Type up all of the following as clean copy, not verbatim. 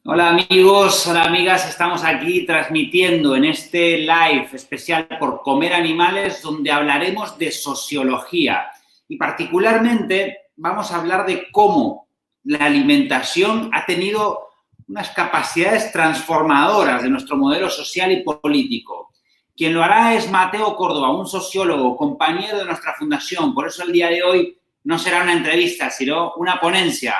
Hola amigos, hola amigas, estamos aquí transmitiendo en este live especial por Comer Animales, donde hablaremos de sociología y particularmente vamos a hablar de cómo la alimentación ha tenido unas capacidades transformadoras de nuestro modelo social y político. Quien lo hará es Mateo Córdoba, un sociólogo, compañero de nuestra fundación. Por eso el día de hoy no será una entrevista, sino una ponencia.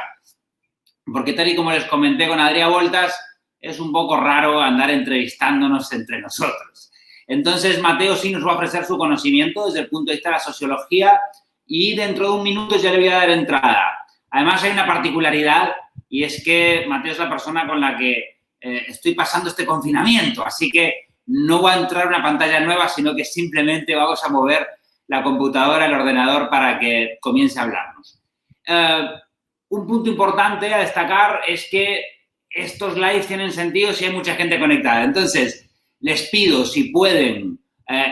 Porque tal y como les comenté con Adrià Voltas, es un poco raro andar entrevistándonos entre nosotros. Entonces, Mateo sí nos va a ofrecer su conocimiento desde el punto de vista de la sociología y dentro de un minuto ya le voy a dar entrada. Además, hay una particularidad y es que Mateo es la persona con la que estoy pasando este confinamiento, así que no va a entrar una pantalla nueva, sino que simplemente vamos a mover la computadora, el ordenador para que comience a hablarnos. Un punto importante a destacar es que estos lives tienen sentido si hay mucha gente conectada. Entonces, les pido si pueden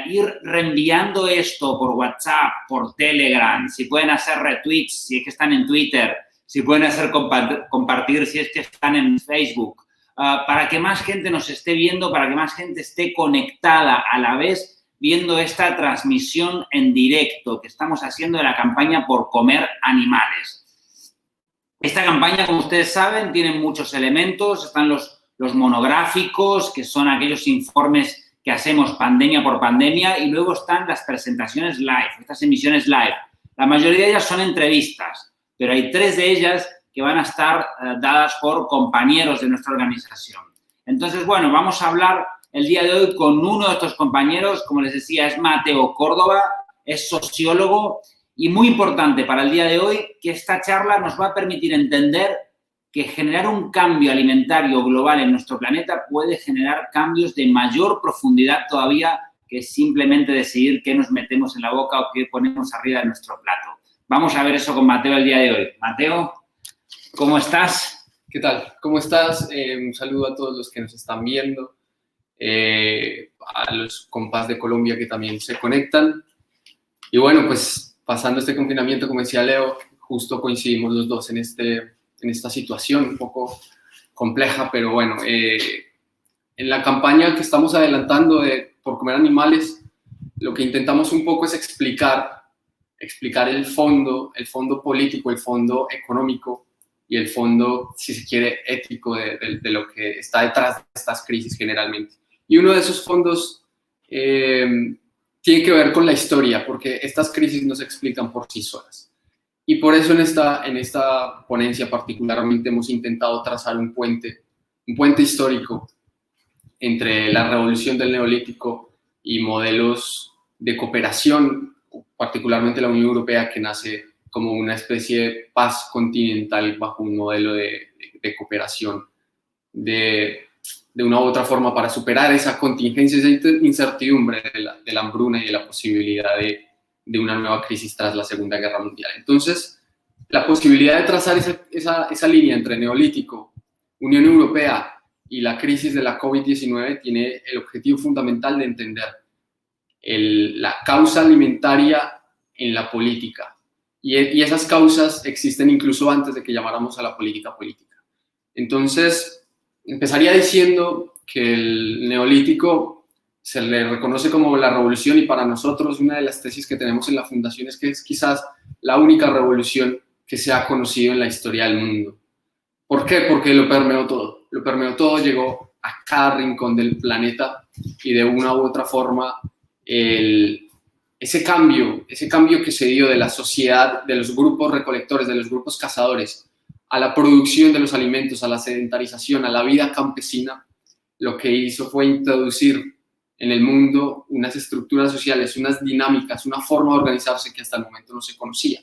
ir reenviando esto por WhatsApp, por Telegram, si pueden hacer retweets, si es que están en Twitter, si pueden hacer compartir, si es que están en Facebook, para que más gente nos esté viendo, para que más gente esté conectada a la vez viendo esta transmisión en directo que estamos haciendo de la campaña por Comer Animales. Esta campaña, como ustedes saben, tiene muchos elementos. Están los monográficos, que son aquellos informes que hacemos pandemia por pandemia, y luego están las presentaciones live, estas emisiones live. La mayoría de ellas son entrevistas, pero hay 3 de ellas que van a estar dadas por compañeros de nuestra organización. Entonces, bueno, vamos a hablar el día de hoy con uno de estos compañeros. Como les decía, es Mateo Córdoba, es sociólogo. Y muy importante para el día de hoy, que esta charla nos va a permitir entender que generar un cambio alimentario global en nuestro planeta puede generar cambios de mayor profundidad todavía que simplemente decidir qué nos metemos en la boca o qué ponemos arriba de nuestro plato. Vamos a ver eso con Mateo el día de hoy. Mateo, ¿cómo estás? ¿Qué tal? ¿Cómo estás? Un saludo a todos los que nos están viendo, a los compas de Colombia que también se conectan. Y bueno, pues pasando este confinamiento, como decía Leo, justo coincidimos los dos en esta situación un poco compleja, pero bueno, en la campaña que estamos adelantando de Por Comer Animales, lo que intentamos un poco es explicar el fondo político, el fondo económico y el fondo, si se quiere, ético de lo que está detrás de estas crisis generalmente. Y uno de esos fondos tiene que ver con la historia, porque estas crisis no se explican por sí solas. Y por eso en esta ponencia particularmente hemos intentado trazar un puente histórico entre la revolución del Neolítico y modelos de cooperación, particularmente la Unión Europea, que nace como una especie de paz continental bajo un modelo de cooperación de una u otra forma para superar esa contingencia, esa incertidumbre de la hambruna y de la posibilidad de una nueva crisis tras la Segunda Guerra Mundial. Entonces, la posibilidad de trazar esa línea entre Neolítico, Unión Europea y la crisis de la COVID-19 tiene el objetivo fundamental de entender la causa alimentaria en la política. Y esas causas existen incluso antes de que llamáramos a la política política. Entonces, empezaría diciendo que el Neolítico se le reconoce como la revolución, y para nosotros una de las tesis que tenemos en la fundación es que es quizás la única revolución que se ha conocido en la historia del mundo. ¿Por qué? Porque lo permeó todo, llegó a cada rincón del planeta y de una u otra forma ese cambio que se dio de la sociedad, de los grupos recolectores, de los grupos cazadores, a la producción de los alimentos, a la sedentarización, a la vida campesina, lo que hizo fue introducir en el mundo unas estructuras sociales, unas dinámicas, una forma de organizarse que hasta el momento no se conocía.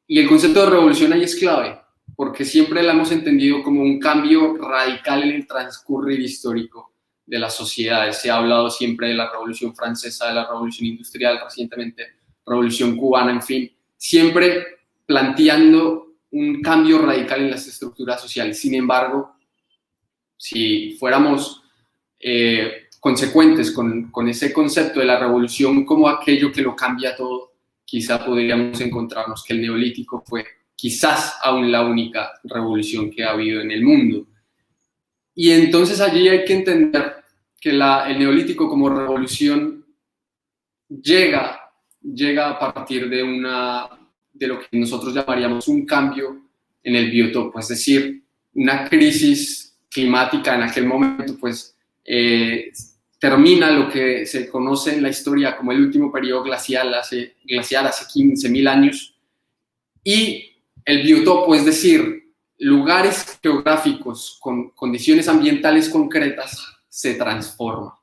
Y el concepto de revolución ahí es clave, porque siempre la hemos entendido como un cambio radical en el transcurrir histórico de las sociedades. Se ha hablado siempre de la Revolución Francesa, de la Revolución Industrial, recientemente Revolución Cubana, en fin, siempre planteando un cambio radical en las estructuras sociales. Sin embargo, si fuéramos consecuentes con ese concepto de la revolución como aquello que lo cambia todo, quizá podríamos encontrarnos que el Neolítico fue quizás aún la única revolución que ha habido en el mundo. Y entonces allí hay que entender que el neolítico como revolución llega a partir de lo que nosotros llamaríamos un cambio en el biotopo, es decir, una crisis climática en aquel momento, pues termina lo que se conoce en la historia como el último periodo glacial hace 15.000 años, y el biotopo, es decir, lugares geográficos con condiciones ambientales concretas, se transforma.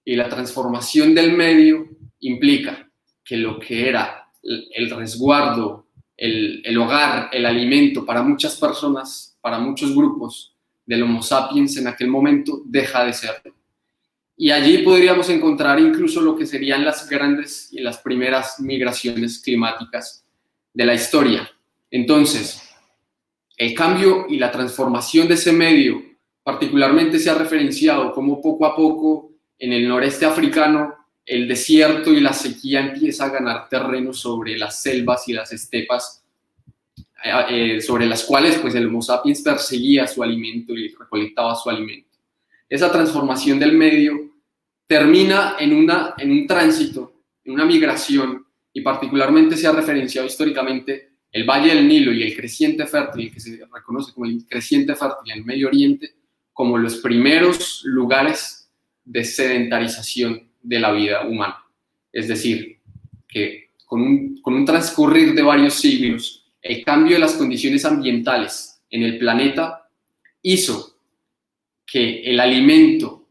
Y la transformación del medio implica que lo que era el resguardo, el hogar, el alimento para muchas personas, para muchos grupos del Homo sapiens en aquel momento, deja de serlo. Y allí podríamos encontrar incluso lo que serían las grandes y las primeras migraciones climáticas de la historia. Entonces, el cambio y la transformación de ese medio particularmente se ha referenciado como poco a poco en el noreste africano el desierto y la sequía empieza a ganar terreno sobre las selvas y las estepas, sobre las cuales pues, el Homo sapiens perseguía su alimento y recolectaba su alimento. Esa transformación del medio termina en un tránsito, en una migración, y particularmente se ha referenciado históricamente el Valle del Nilo y el creciente fértil, que se reconoce como el creciente fértil en el Medio Oriente, como los primeros lugares de sedentarización de la vida humana. Es decir, que con un transcurrir de varios siglos, el cambio de las condiciones ambientales en el planeta hizo que el alimento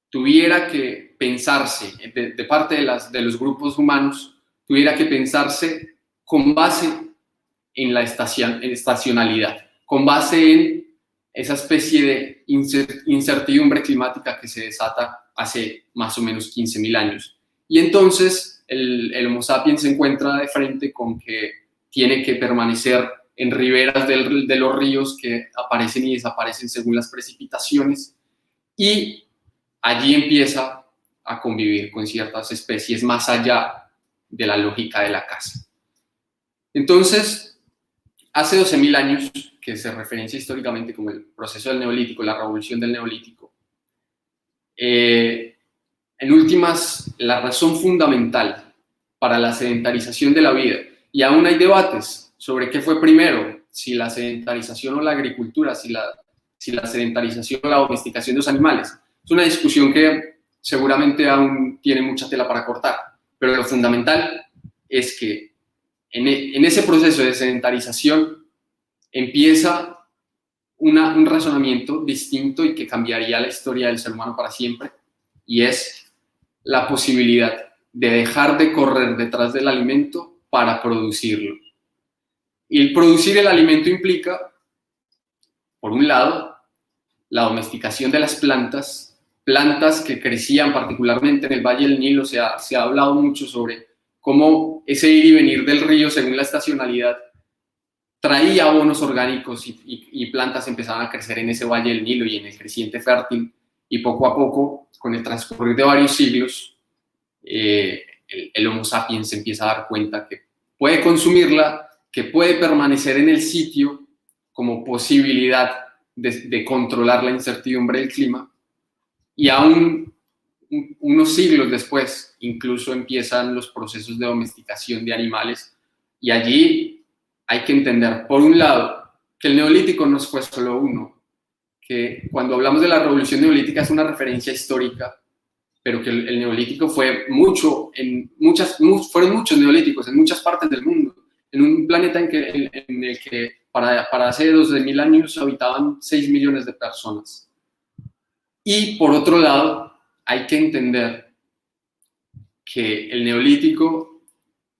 tuviera que pensarse, de parte de los grupos humanos, tuviera que pensarse con base en la estacionalidad, con base en esa especie de incertidumbre climática que se desata hace más o menos 15.000 años. Y entonces el Homo sapiens se encuentra de frente con que tiene que permanecer en riberas de los ríos que aparecen y desaparecen según las precipitaciones, y allí empieza a convivir con ciertas especies más allá de la lógica de la caza. Entonces, hace 12.000 años, que se referencia históricamente como el proceso del Neolítico, la revolución del Neolítico, en últimas, la razón fundamental para la sedentarización de la vida, y aún hay debates sobre qué fue primero, si la sedentarización o la agricultura, si la sedentarización o la domesticación de los animales. Es una discusión que seguramente aún tiene mucha tela para cortar, pero lo fundamental es que en ese proceso de sedentarización empieza un razonamiento distinto y que cambiaría la historia del ser humano para siempre, y es la posibilidad de dejar de correr detrás del alimento para producirlo. Y el producir el alimento implica, por un lado, la domesticación de las plantas que crecían particularmente en el Valle del Nilo. Se ha hablado mucho sobre cómo ese ir y venir del río según la estacionalidad traía abonos orgánicos y plantas empezaban a crecer en ese Valle del Nilo y en el creciente fértil, y poco a poco, con el transcurrir de varios siglos, el Homo sapiens se empieza a dar cuenta que puede consumirla, que puede permanecer en el sitio como posibilidad de controlar la incertidumbre del clima, y aún unos siglos después incluso empiezan los procesos de domesticación de animales. Y allí hay que entender, por un lado, que el Neolítico no fue solo uno, que cuando hablamos de la revolución neolítica es una referencia histórica, pero que el Neolítico fue fueron muchos neolíticos en muchas partes del mundo, en un planeta en el que para hace 12.000 años habitaban 6 millones de personas. Y por otro lado, hay que entender que el Neolítico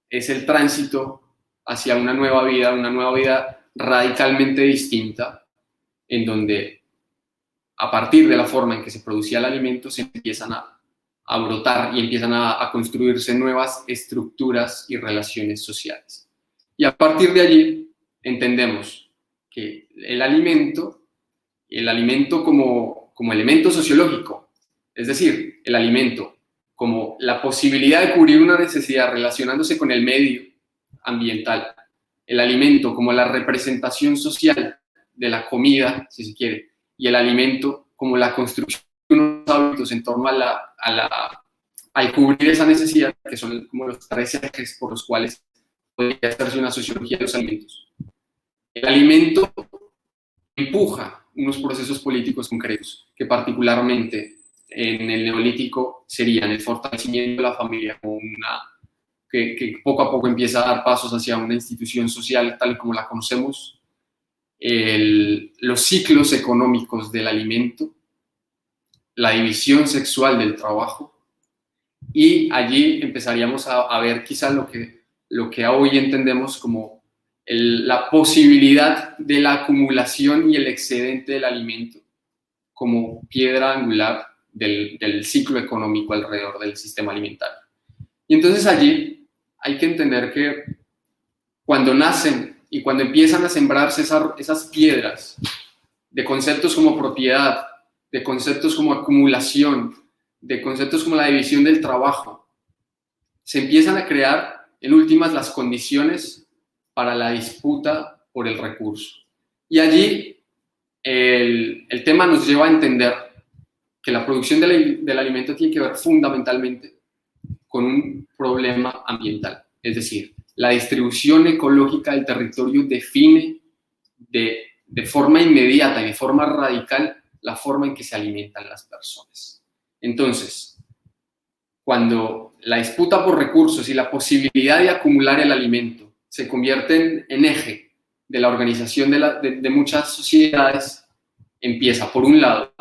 es el tránsito hacia una nueva vida radicalmente distinta, en donde a partir de la forma en que se producía el alimento se empiezan a brotar y empiezan a construirse nuevas estructuras y relaciones sociales. Y a partir de allí entendemos que el alimento como elemento sociológico, es decir, el alimento como la posibilidad de cubrir una necesidad relacionándose con el medio ambiental, el alimento como la representación social de la comida, si se quiere, y el alimento como la construcción de unos hábitos en torno al cubrir esa necesidad, que son como los 3 ejes por los cuales podría hacerse una sociología de los alimentos. El alimento empuja unos procesos políticos concretos, que particularmente en el Neolítico serían el fortalecimiento de la familia como que poco a poco empieza a dar pasos hacia una institución social tal y como la conocemos, los ciclos económicos del alimento, la división sexual del trabajo, y allí empezaríamos a ver quizá lo que hoy entendemos como la posibilidad de la acumulación y el excedente del alimento como piedra angular del ciclo económico alrededor del sistema alimentario. Y entonces allí hay que entender que cuando nacen y cuando empiezan a sembrarse esas piedras de conceptos como propiedad, de conceptos como acumulación, de conceptos como la división del trabajo, se empiezan a crear en últimas las condiciones para la disputa por el recurso. Y allí el tema nos lleva a entender que la producción del alimento tiene que ver fundamentalmente con un problema ambiental. Es decir, la distribución ecológica del territorio define de forma inmediata y de forma radical la forma en que se alimentan las personas. Entonces, cuando la disputa por recursos y la posibilidad de acumular el alimento se convierten en eje de la organización de muchas sociedades, empieza, por un lado,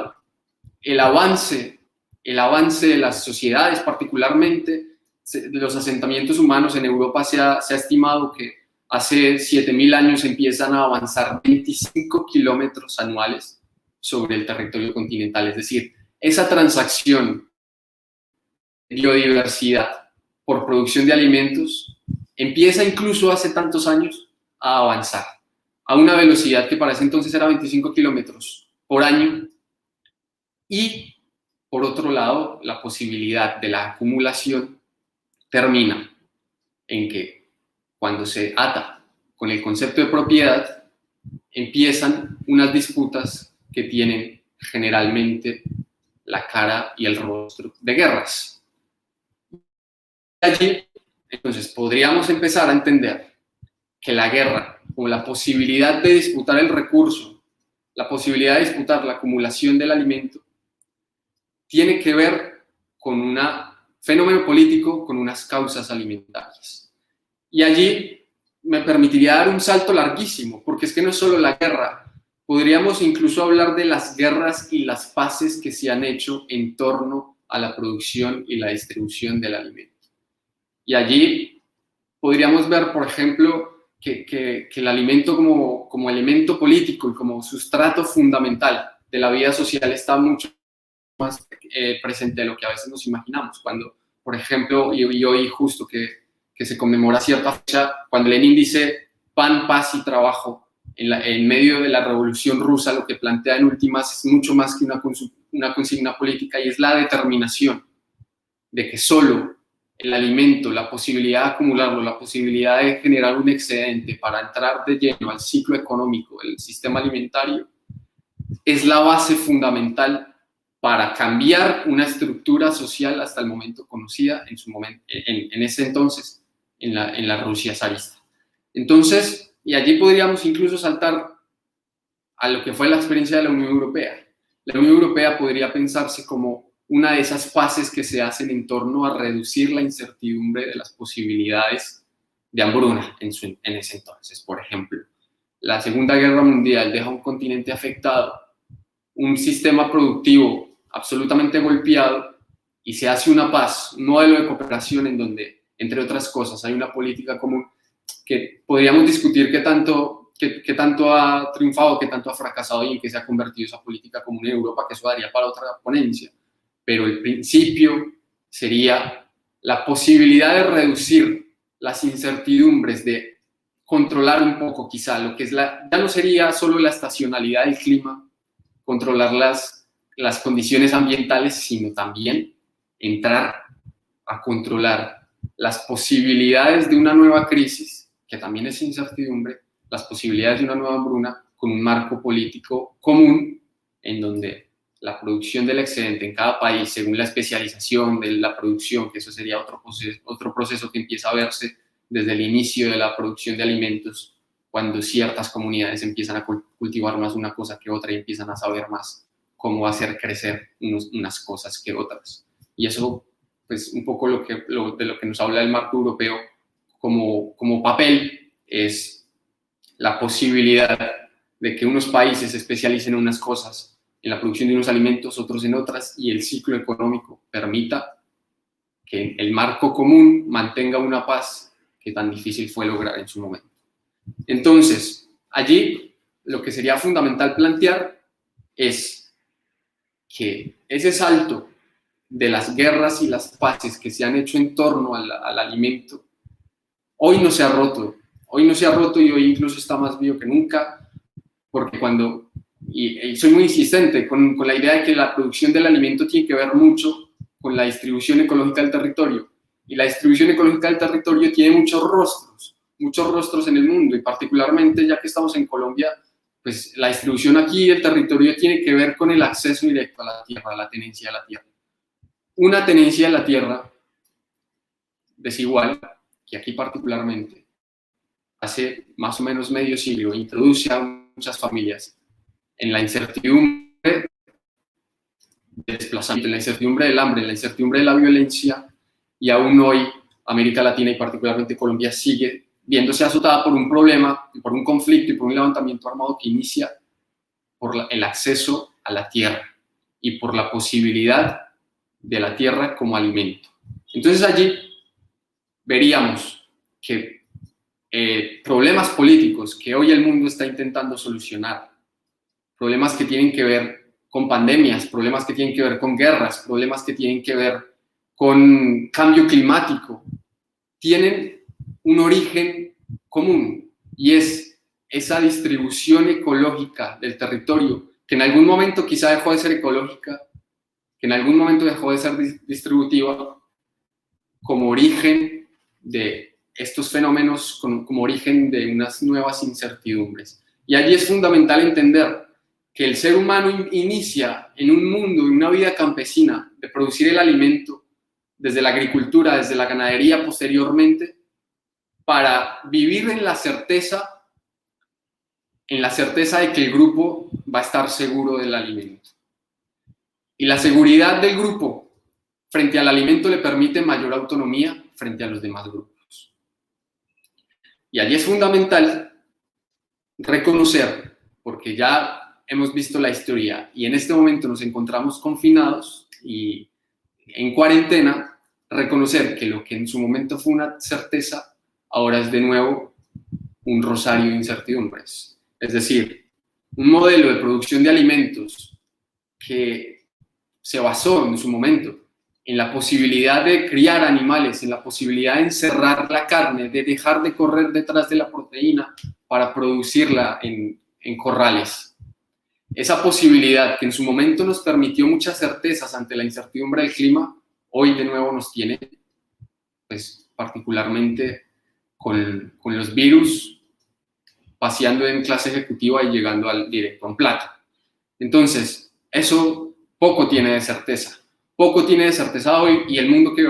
el avance de las sociedades, particularmente los asentamientos humanos en Europa. Se ha estimado que hace 7.000 años empiezan a avanzar 25 kilómetros anuales sobre el territorio continental. Es decir, esa transacción de biodiversidad por producción de alimentos empieza incluso hace tantos años a avanzar a una velocidad que para ese entonces era 25 kilómetros por año. Y, por otro lado, la posibilidad de la acumulación termina en que cuando se ata con el concepto de propiedad, empiezan unas disputas que tienen generalmente la cara y el rostro de guerras. Allí, entonces, podríamos empezar a entender que la guerra, como la posibilidad de disputar el recurso, la posibilidad de disputar la acumulación del alimento, tiene que ver con un fenómeno político, con unas causas alimentarias. Y allí me permitiría dar un salto larguísimo, porque es que no es solo la guerra. Podríamos incluso hablar de las guerras y las paces que se han hecho en torno a la producción y la distribución del alimento. Y allí podríamos ver, por ejemplo, que el alimento como elemento político y como sustrato fundamental de la vida social está mucho más presente de lo que a veces nos imaginamos. Cuando, por ejemplo, y hoy justo que se conmemora cierta fecha, cuando Lenin dice pan, paz y trabajo, en medio de la revolución rusa, lo que plantea en últimas es mucho más que una consigna política, y es la determinación de que solo el alimento, la posibilidad de acumularlo, la posibilidad de generar un excedente para entrar de lleno al ciclo económico del sistema alimentario, es la base fundamental para cambiar una estructura social hasta el momento conocida en ese entonces, en la Rusia zarista. Entonces, y allí podríamos incluso saltar a lo que fue la experiencia de la Unión Europea. La Unión Europea podría pensarse como una de esas paces que se hacen en torno a reducir la incertidumbre de las posibilidades de hambruna en ese entonces. Por ejemplo, la Segunda Guerra Mundial deja un continente afectado, un sistema productivo absolutamente golpeado, y se hace una paz, un modelo de cooperación en donde, entre otras cosas, hay una política común que podríamos discutir qué tanto ha triunfado, qué tanto ha fracasado y en qué se ha convertido esa política común en Europa, que eso daría para otra ponencia. Pero el principio sería la posibilidad de reducir las incertidumbres, de controlar un poco quizá lo que es ya no sería solo la estacionalidad del clima, controlar las condiciones ambientales, sino también entrar a controlar las posibilidades de una nueva crisis, que también es incertidumbre, las posibilidades de una nueva hambruna, con un marco político común en donde la producción del excedente en cada país, según la especialización de la producción, que eso sería otro proceso que empieza a verse desde el inicio de la producción de alimentos, cuando ciertas comunidades empiezan a cultivar más una cosa que otra y empiezan a saber más cómo hacer crecer unas cosas que otras. Y eso, pues, un poco de lo que nos habla el marco europeo como papel es la posibilidad de que unos países se especialicen en unas cosas, en la producción de unos alimentos, otros en otras, y el ciclo económico permita que el marco común mantenga una paz que tan difícil fue lograr en su momento. Entonces, allí lo que sería fundamental plantear es que ese salto de las guerras y las paces que se han hecho en torno al alimento, hoy no se ha roto y hoy incluso está más vivo que nunca, porque y soy muy insistente con la idea de que la producción del alimento tiene que ver mucho con la distribución ecológica del territorio, y la distribución ecológica del territorio tiene muchos rostros en el mundo, y particularmente ya que estamos en Colombia, pues la distribución aquí del territorio tiene que ver con el acceso directo a la tierra, a la tenencia de la tierra. Una tenencia de la tierra desigual, que aquí particularmente hace más o menos medio siglo introduce a muchas familias en la incertidumbre del desplazamiento, en la incertidumbre del hambre, en la incertidumbre de la violencia, y aún hoy América Latina y particularmente Colombia sigue viéndose azotada por un problema, por un conflicto y por un levantamiento armado que inicia por el acceso a la tierra y por la posibilidad de la tierra como alimento. Entonces allí veríamos que problemas políticos que hoy el mundo está intentando solucionar, problemas que tienen que ver con pandemias, problemas que tienen que ver con guerras, problemas que tienen que ver con cambio climático, tienen un origen común, y es esa distribución ecológica del territorio, que en algún momento quizá dejó de ser ecológica, que en algún momento dejó de ser distributiva, como origen de estos fenómenos, como origen de unas nuevas incertidumbres. Y allí es fundamental entender que el ser humano inicia en un mundo, en una vida campesina, de producir el alimento desde la agricultura, desde la ganadería posteriormente, para vivir en la certeza de que el grupo va a estar seguro del alimento. Y la seguridad del grupo frente al alimento le permite mayor autonomía frente a los demás grupos. Y allí es fundamental reconocer, porque ya hemos visto la historia y en este momento nos encontramos confinados y en cuarentena, reconocer que lo que en su momento fue una certeza, ahora es de nuevo un rosario de incertidumbres. Es decir, un modelo de producción de alimentos que se basó en su momento en la posibilidad de criar animales, en la posibilidad de encerrar la carne, de dejar de correr detrás de la proteína para producirla en corrales. Esa posibilidad que en su momento nos permitió muchas certezas ante la incertidumbre del clima, hoy de nuevo nos tiene, pues, particularmente con los virus, paseando en clase ejecutiva y llegando directo a un plato. Entonces, eso poco tiene de certeza. Poco tiene de certeza hoy, y el mundo que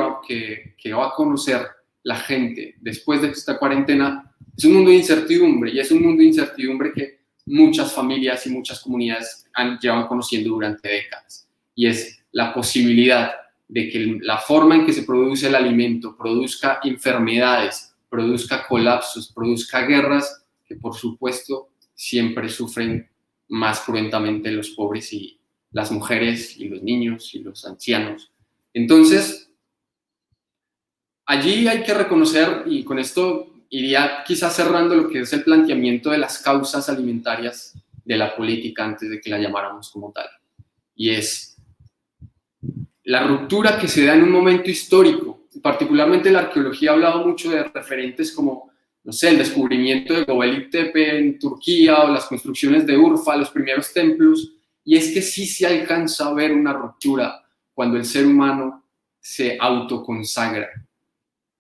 va a conocer la gente después de esta cuarentena es un mundo de incertidumbre, y es un mundo de incertidumbre que muchas familias y muchas comunidades llevan conociendo durante décadas. Y es la posibilidad de que la forma en que se produce el alimento produzca enfermedades, produzca colapsos, produzca guerras, que por supuesto siempre sufren más cruentamente los pobres y las mujeres y los niños y los ancianos. Entonces, allí hay que reconocer, y con esto iría quizás cerrando lo que es el planteamiento de las causas alimentarias de la política antes de que la llamáramos como tal, y es la ruptura que se da en un momento histórico. Particularmente la arqueología ha hablado mucho de referentes como, no sé, el descubrimiento de Göbekli Tepe en Turquía o las construcciones de Urfa, los primeros templos, y es que sí se alcanza a ver una ruptura cuando el ser humano se autoconsagra.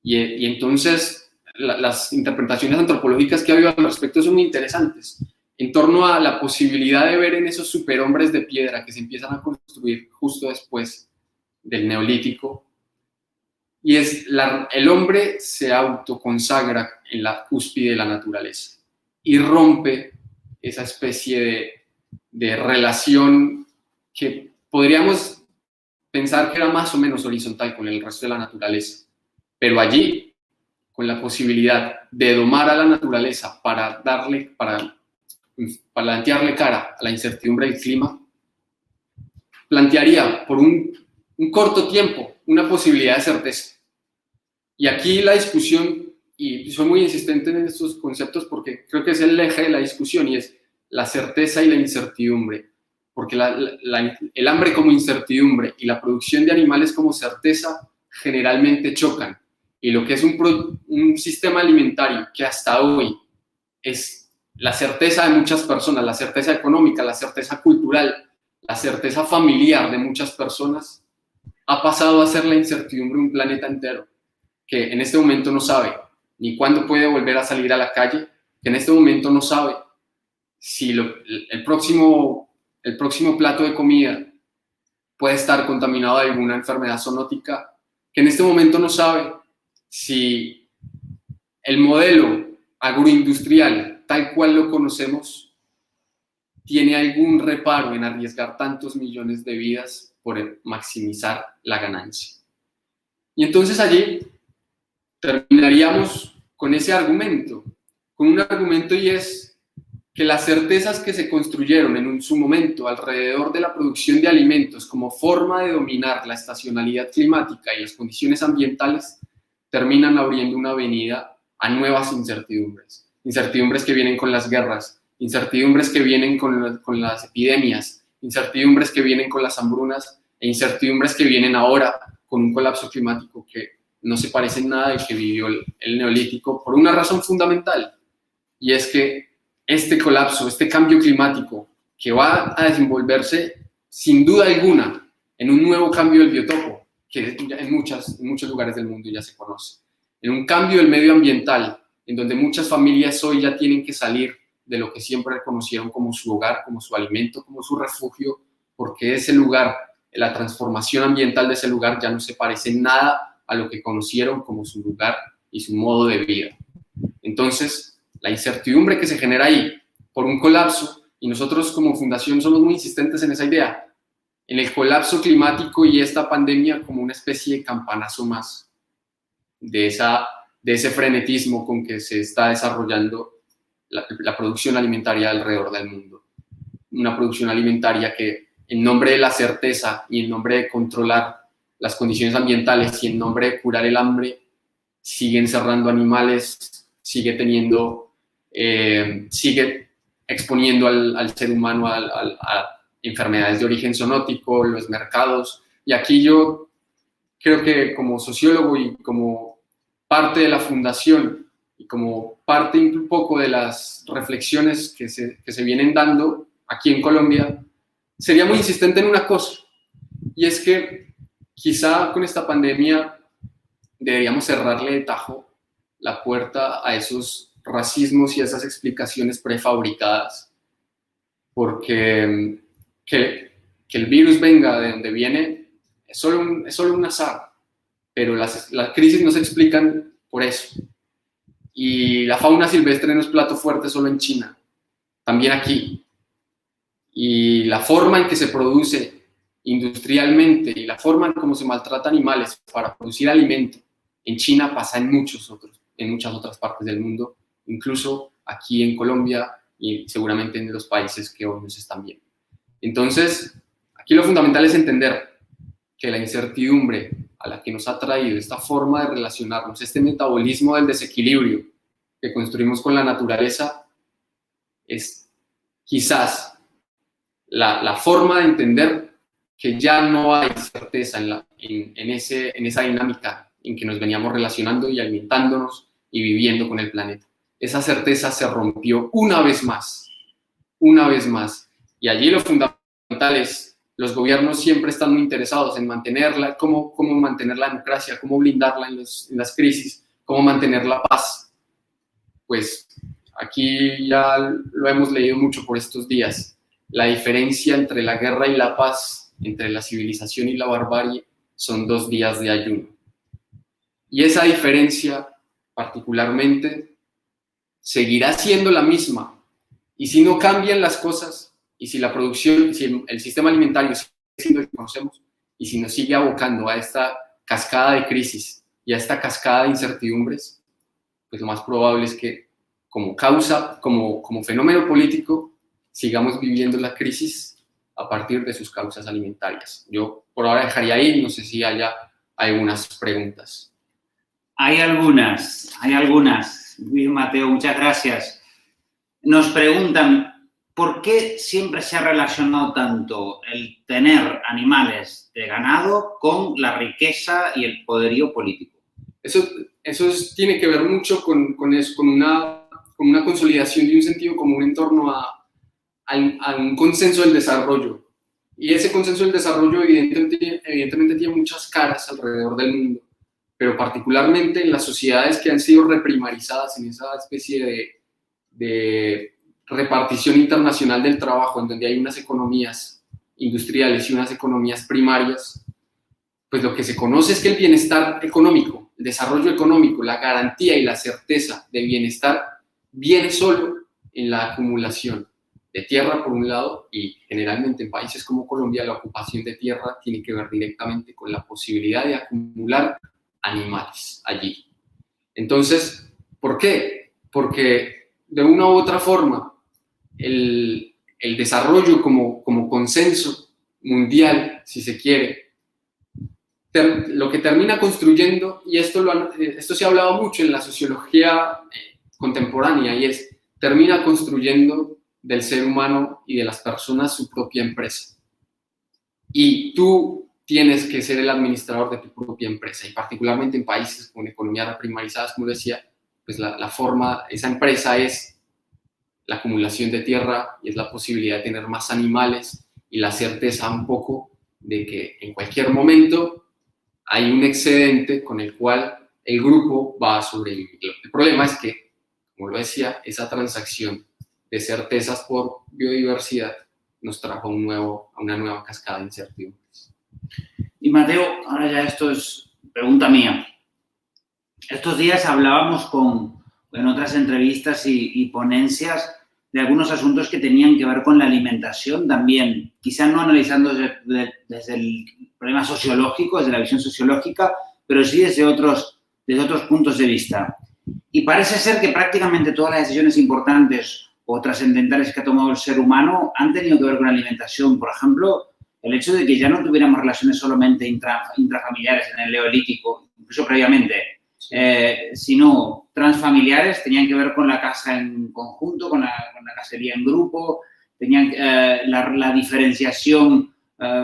Y entonces las interpretaciones antropológicas que ha habido al respecto son muy interesantes. en torno a la posibilidad de ver en esos superhombres de piedra que se empiezan a construir justo después del Neolítico, y es el hombre se autoconsagra en la cúspide de la naturaleza y rompe esa especie de relación que podríamos pensar que era más o menos horizontal con el resto de la naturaleza, pero allí, con la posibilidad de domar a la naturaleza para plantearle cara a la incertidumbre del clima, plantearía por un corto tiempo una posibilidad de certeza. Y aquí la discusión, y soy muy insistente en estos conceptos porque creo que es el eje de la discusión, y es la certeza y la incertidumbre, porque el hambre como incertidumbre y la producción de animales como certeza generalmente chocan, y lo que es un sistema alimentario que hasta hoy es la certeza de muchas personas, la certeza económica, la certeza cultural, la certeza familiar de muchas personas, ha pasado a ser la incertidumbre de un planeta entero, que en este momento no sabe ni cuándo puede volver a salir a la calle, que en este momento no sabe si el próximo plato de comida puede estar contaminado de alguna enfermedad zoonótica, que en este momento no sabe si el modelo agroindustrial tal cual lo conocemos tiene algún reparo en arriesgar tantos millones de vidas por maximizar la ganancia. Y entonces allí terminaríamos con ese argumento, con un argumento, y es que las certezas que se construyeron en su momento alrededor de la producción de alimentos como forma de dominar la estacionalidad climática y las condiciones ambientales terminan abriendo una avenida a nuevas incertidumbres. Incertidumbres que vienen con las guerras, incertidumbres que vienen con las epidemias, incertidumbres que vienen con las hambrunas e incertidumbres que vienen ahora con un colapso climático que no se parece en nada al que vivió el Neolítico, por una razón fundamental, y es que este colapso, este cambio climático que va a desenvolverse sin duda alguna en un nuevo cambio del biotopo, que en muchos lugares del mundo ya se conoce, en un cambio del medio ambiental, en donde muchas familias hoy ya tienen que salir de lo que siempre reconocieron como su hogar, como su alimento, como su refugio, porque ese lugar, la transformación ambiental de ese lugar ya no se parece en nada a lo que conocieron como su lugar y su modo de vida. Entonces, la incertidumbre que se genera ahí por un colapso, y nosotros como fundación somos muy insistentes en esa idea, en el colapso climático y esta pandemia como una especie de campanazo más de ese frenetismo con que se está desarrollando la producción alimentaria alrededor del mundo. Una producción alimentaria que, en nombre de la certeza y en nombre de controlar las condiciones ambientales y en nombre de curar el hambre, sigue encerrando animales, sigue exponiendo al ser humano a enfermedades de origen zoonótico, los mercados. Y aquí yo creo que como sociólogo y como parte de la fundación y como parte un poco de las reflexiones que se vienen dando aquí en Colombia, sería muy insistente en una cosa, y es que quizá con esta pandemia deberíamos cerrarle de tajo la puerta a esos racismos y a esas explicaciones prefabricadas, porque que el virus venga de donde viene es solo un azar, pero las crisis no se explican por eso. Y la fauna silvestre no es plato fuerte solo en China, también aquí. Y la forma en que se produce industrialmente y la forma en cómo se maltrata animales para producir alimento en China pasa en muchas otras partes del mundo, incluso aquí en Colombia y seguramente en los países que hoy nos están viendo. Entonces, aquí lo fundamental es entender que la incertidumbre a la que nos ha traído esta forma de relacionarnos, este metabolismo del desequilibrio que construimos con la naturaleza, es quizás la forma de entender que ya no hay certeza en esa dinámica en que nos veníamos relacionando y alimentándonos y viviendo con el planeta. Esa certeza se rompió una vez más, y allí lo fundamental es, los gobiernos siempre están muy interesados en mantenerla, cómo mantener la democracia, cómo blindarla en las crisis, cómo mantener la paz. Pues aquí ya lo hemos leído mucho por estos días. La diferencia entre la guerra y la paz, entre la civilización y la barbarie, son 2 días de ayuno. Y esa diferencia, particularmente, seguirá siendo la misma. Y si no cambian las cosas, y si la producción, si el sistema alimentario sigue siendo el que conocemos, y si nos sigue abocando a esta cascada de crisis y a esta cascada de incertidumbres, pues lo más probable es que como causa, como fenómeno político, sigamos viviendo la crisis a partir de sus causas alimentarias. Yo por ahora dejaría ahí, no sé si haya algunas preguntas. Hay algunas. Luis Mateo, muchas gracias. Nos preguntan, ¿por qué siempre se ha relacionado tanto el tener animales de ganado con la riqueza y el poderío político? Eso tiene que ver mucho con una consolidación de un sentido común en torno a un consenso del desarrollo. Y ese consenso del desarrollo evidentemente tiene muchas caras alrededor del mundo, pero particularmente en las sociedades que han sido reprimarizadas en esa especie de repartición internacional del trabajo, en donde hay unas economías industriales y unas economías primarias, pues lo que se conoce es que el bienestar económico, el desarrollo económico, la garantía y la certeza de bienestar viene solo en la acumulación de tierra por un lado, y generalmente en países como Colombia la ocupación de tierra tiene que ver directamente con la posibilidad de acumular animales allí. Entonces, ¿por qué? Porque de una u otra forma el desarrollo como consenso mundial, si se quiere, lo que termina construyendo, y esto se ha hablado mucho en la sociología contemporánea, y termina construyendo del ser humano y de las personas su propia empresa. Y tú tienes que ser el administrador de tu propia empresa, y particularmente en países con economías reprimarizadas, como decía, pues la forma, esa empresa es la acumulación de tierra y es la posibilidad de tener más animales y la certeza un poco de que en cualquier momento hay un excedente con el cual el grupo va a sobrevivir. El problema es que, como lo decía, esa transacción de certezas por biodiversidad nos trajo a una nueva cascada de incertidumbres. Y Mateo, ahora ya esto es pregunta mía. Estos días hablábamos en otras entrevistas y ponencias de algunos asuntos que tenían que ver con la alimentación también, quizás no analizando desde el problema sociológico, desde la visión sociológica, pero sí desde otros puntos de vista. Y parece ser que prácticamente todas las decisiones importantes o trascendentales que ha tomado el ser humano han tenido que ver con la alimentación. Por ejemplo, el hecho de que ya no tuviéramos relaciones solamente intrafamiliares en el Neolítico, incluso previamente, sino transfamiliares, tenían que ver con la casa en conjunto, con la cacería en grupo, tenían la diferenciación,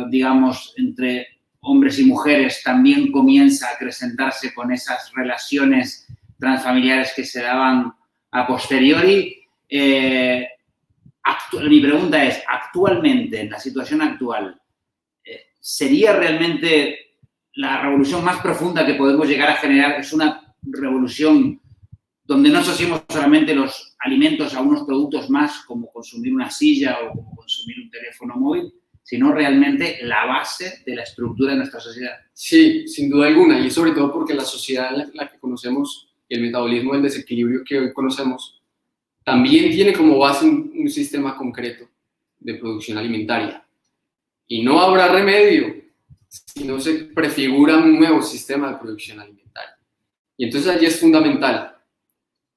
digamos, entre hombres y mujeres también comienza a acrecentarse con esas relaciones transfamiliares que se daban a posteriori. Mi pregunta es, actualmente, en la situación actual, ¿sería realmente la revolución más profunda que podemos llegar a generar? ¿Es una revolución donde no asociemos solamente los alimentos a unos productos más, como consumir una silla o como consumir un teléfono móvil, sino realmente la base de la estructura de nuestra sociedad? Sí, sin duda alguna, y sobre todo porque la sociedad la que conocemos y el metabolismo del desequilibrio que hoy conocemos también tiene como base un sistema concreto de producción alimentaria. Y no habrá remedio si no se prefigura un nuevo sistema de producción alimentaria. Y entonces allí es fundamental,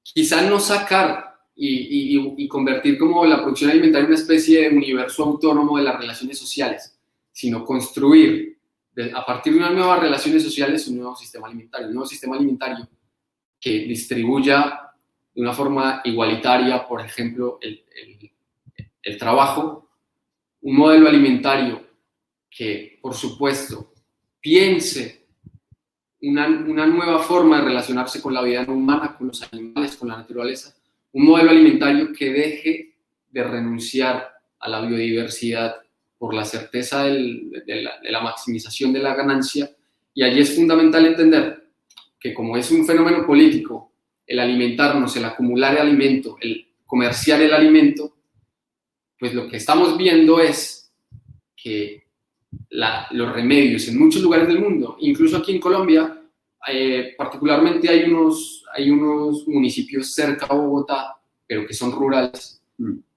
quizá no sacar y convertir como la producción alimentaria en una especie de universo autónomo de las relaciones sociales, sino construir a partir de unas nuevas relaciones sociales un nuevo sistema alimentario que distribuya de una forma igualitaria, por ejemplo, el trabajo, un modelo alimentario que, por supuesto, piense una nueva forma de relacionarse con la vida no humana, con los animales, con la naturaleza, un modelo alimentario que deje de renunciar a la biodiversidad por la certeza de la maximización de la ganancia. Y allí es fundamental entender que como es un fenómeno político, el alimentarnos, el acumular alimento, el comerciar el alimento, pues lo que estamos viendo es que los remedios en muchos lugares del mundo, incluso aquí en Colombia, particularmente hay unos municipios cerca a Bogotá, pero que son rurales,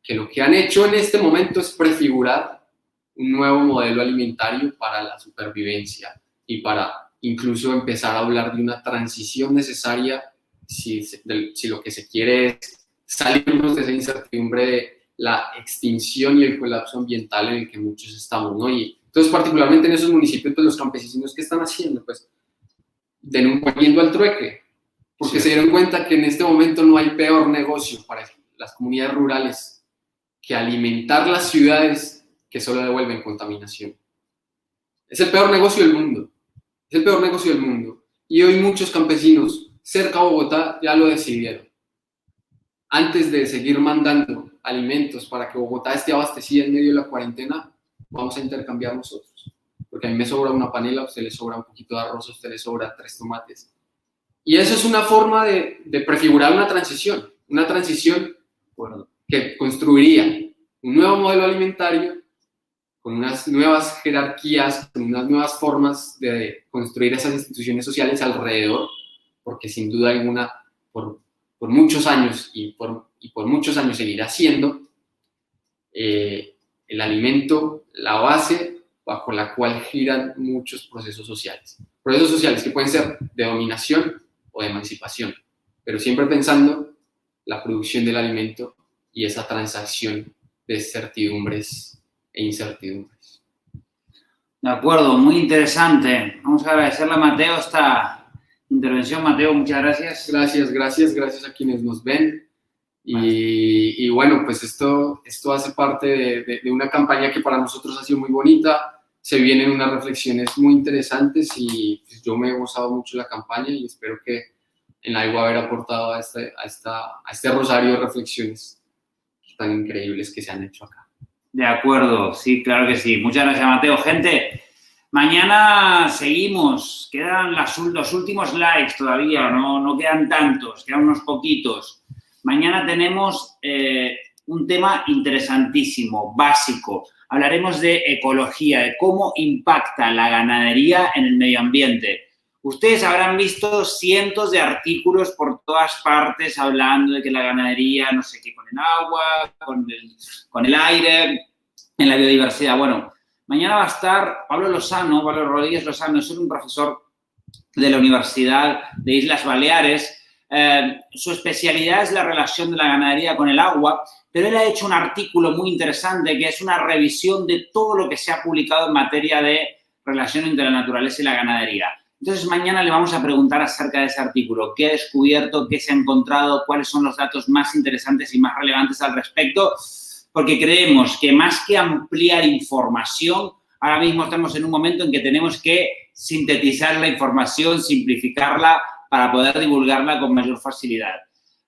que lo que han hecho en este momento es prefigurar un nuevo modelo alimentario para la supervivencia y para incluso empezar a hablar de una transición necesaria si lo que se quiere es salirnos de esa incertidumbre de la extinción y el colapso ambiental en el que muchos estamos, ¿no? Y entonces, particularmente en esos municipios, pues los campesinos, ¿qué están haciendo? Pues yendo al trueque, porque se dieron cuenta que en este momento no hay peor negocio para las comunidades rurales que alimentar las ciudades que solo devuelven contaminación. Es el peor negocio del mundo. Es el peor negocio del mundo. Y hoy muchos campesinos cerca a Bogotá ya lo decidieron. Antes de seguir mandando alimentos para que Bogotá esté abastecida en medio de la cuarentena, vamos a intercambiar nosotros. Porque a mí me sobra una panela, a usted le sobra un poquito de arroz, a usted le sobra 3 tomates. Y eso es una forma de prefigurar una transición que construiría un nuevo modelo alimentario con unas nuevas jerarquías, con unas nuevas formas de construir esas instituciones sociales alrededor, porque sin duda alguna, por muchos años y por muchos años seguirá siendo el alimento la base bajo la cual giran muchos procesos sociales. Procesos sociales que pueden ser de dominación o de emancipación, pero siempre pensando la producción del alimento y esa transacción de certidumbres e incertidumbres. De acuerdo, muy interesante. Vamos a agradecerle a Mateo esta intervención. Mateo, muchas gracias. Gracias a quienes nos ven. Y bueno, pues esto hace parte de una campaña que para nosotros ha sido muy bonita. Se vienen unas reflexiones muy interesantes y pues yo me he gozado mucho la campaña y espero que en algo haber aportado a este rosario de reflexiones tan increíbles que se han hecho acá. De acuerdo, sí, claro que sí. Muchas gracias, Mateo. Gente, mañana seguimos. Quedan los últimos likes todavía, no quedan tantos, quedan unos poquitos. Mañana tenemos un tema interesantísimo, básico. Hablaremos de ecología, de cómo impacta la ganadería en el medio ambiente. Ustedes habrán visto cientos de artículos por todas partes hablando de que la ganadería, no sé qué, con el agua, con el aire, en la biodiversidad. Bueno, mañana va a estar Pablo Rodríguez Lozano, es un profesor de la Universidad de Islas Baleares. Su especialidad es la relación de la ganadería con el agua, pero él ha hecho un artículo muy interesante que es una revisión de todo lo que se ha publicado en materia de relación entre la naturaleza y la ganadería. Entonces, mañana le vamos a preguntar acerca de ese artículo, qué ha descubierto, qué se ha encontrado, cuáles son los datos más interesantes y más relevantes al respecto, porque creemos que más que ampliar información, ahora mismo estamos en un momento en que tenemos que sintetizar la información, simplificarla para poder divulgarla con mayor facilidad.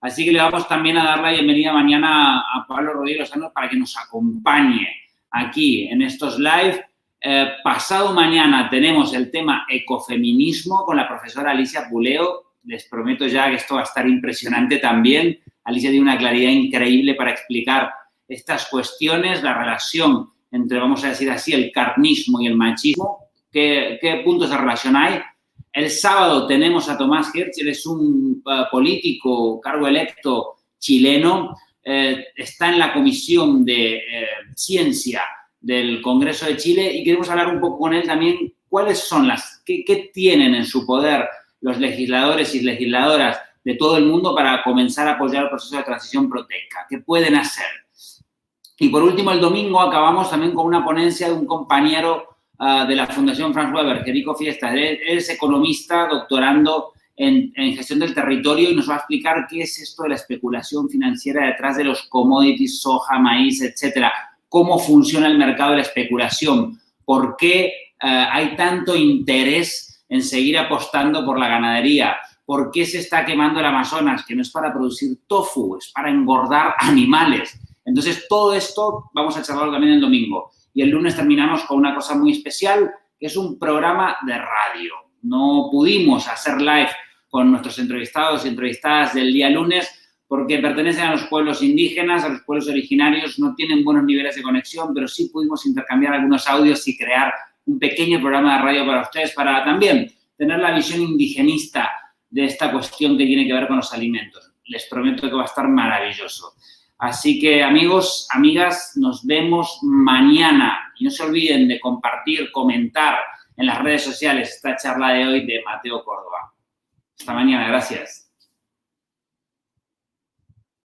Así que le vamos también a dar la bienvenida mañana a Pablo Rodríguez Lozano para que nos acompañe aquí en estos live. Pasado mañana tenemos el tema ecofeminismo con la profesora Alicia Puleo. Les prometo ya que esto va a estar impresionante también. Alicia tiene una claridad increíble para explicar estas cuestiones, la relación entre, vamos a decir así, el carnismo y el machismo. ¿Qué puntos de relación hay? El sábado tenemos a Tomás Hertzl, es un político, cargo electo chileno, está en la Comisión de Ciencia del Congreso de Chile y queremos hablar un poco con él también cuáles son qué tienen en su poder los legisladores y legisladoras de todo el mundo para comenzar a apoyar el proceso de transición proteica, qué pueden hacer. Y por último, el domingo acabamos también con una ponencia de un compañero de la Fundación Franz Weber, Federico Fiestas. Él es economista, doctorando en gestión del territorio y nos va a explicar qué es esto de la especulación financiera detrás de los commodities, soja, maíz, etcétera. Cómo funciona el mercado de la especulación, por qué hay tanto interés en seguir apostando por la ganadería, por qué se está quemando el Amazonas, que no es para producir tofu, es para engordar animales. Entonces, todo esto vamos a charlarlo también el domingo. Y el lunes terminamos con una cosa muy especial, que es un programa de radio. No pudimos hacer live con nuestros entrevistados y entrevistadas del día lunes porque pertenecen a los pueblos indígenas, a los pueblos originarios, no tienen buenos niveles de conexión, pero sí pudimos intercambiar algunos audios y crear un pequeño programa de radio para ustedes, para también tener la visión indigenista de esta cuestión que tiene que ver con los alimentos. Les prometo que va a estar maravilloso. Así que, amigos, amigas, nos vemos mañana. Y no se olviden de compartir, comentar en las redes sociales esta charla de hoy de Mateo Córdoba. Hasta mañana. Gracias.